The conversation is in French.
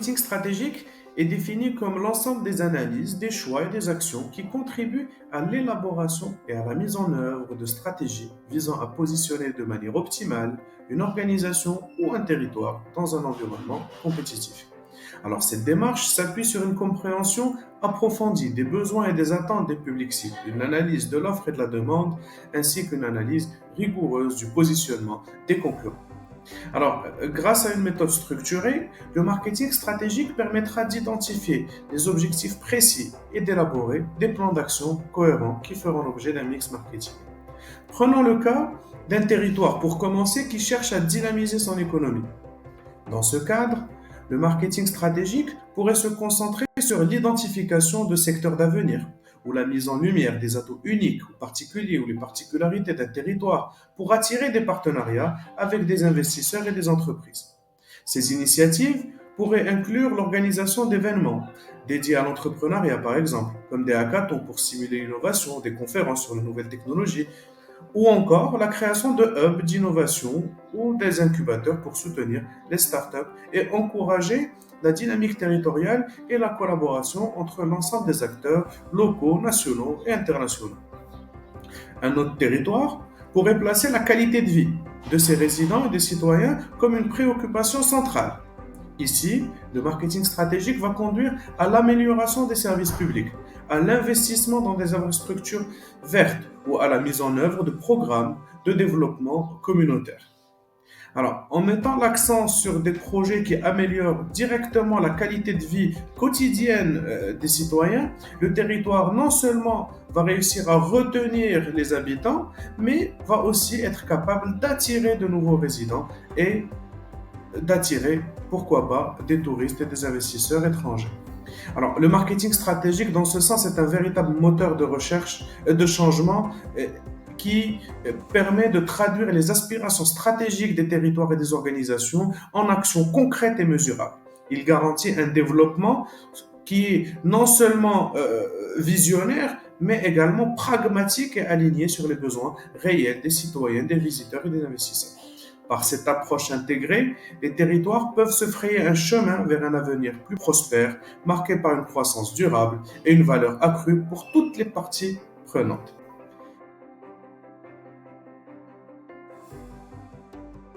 marketing stratégique est défini comme l'ensemble des analyses, des choix et des actions qui contribuent à l'élaboration et à la mise en œuvre de stratégies visant à positionner de manière optimale une organisation ou un territoire dans un environnement compétitif. Alors cette démarche s'appuie sur une compréhension approfondie des besoins et des attentes des publics cibles, une analyse de l'offre et de la demande, ainsi qu'une analyse rigoureuse du positionnement des concurrents. Alors, grâce à une méthode structurée, le marketing stratégique permettra d'identifier des objectifs précis et d'élaborer des plans d'action cohérents qui feront l'objet d'un mix marketing. Prenons le cas d'un territoire pour commencer qui cherche à dynamiser son économie. Dans ce cadre, le marketing stratégique pourrait se concentrer sur l'identification de secteurs d'avenir ou la mise en lumière des atouts uniques ou particuliers ou les particularités d'un territoire pour attirer des partenariats avec des investisseurs et des entreprises. Ces initiatives pourraient inclure l'organisation d'événements dédiés à l'entrepreneuriat, par exemple, comme des hackathons pour stimuler l'innovation, des conférences sur les nouvelles technologies, ou encore la création de hubs d'innovation ou des incubateurs pour soutenir les startups et encourager la dynamique territoriale et la collaboration entre l'ensemble des acteurs locaux, nationaux et internationaux. Un autre territoire pourrait placer la qualité de vie de ses résidents et des citoyens comme une préoccupation centrale. Ici, le marketing stratégique va conduire à l'amélioration des services publics, à l'investissement dans des infrastructures vertes ou à la mise en œuvre de programmes de développement communautaire. Alors, en mettant l'accent sur des projets qui améliorent directement la qualité de vie quotidienne des citoyens, le territoire non seulement va réussir à retenir les habitants, mais va aussi être capable d'attirer de nouveaux résidents et d'attirer, pourquoi pas, des touristes et des investisseurs étrangers. Alors, le marketing stratégique, dans ce sens, est un véritable moteur de recherche et de changement qui permet de traduire les aspirations stratégiques des territoires et des organisations en actions concrètes et mesurables. Il garantit un développement qui est non seulement visionnaire, mais également pragmatique et aligné sur les besoins réels des citoyens, des visiteurs et des investisseurs. Par cette approche intégrée, les territoires peuvent se frayer un chemin vers un avenir plus prospère, marqué par une croissance durable et une valeur accrue pour toutes les parties prenantes.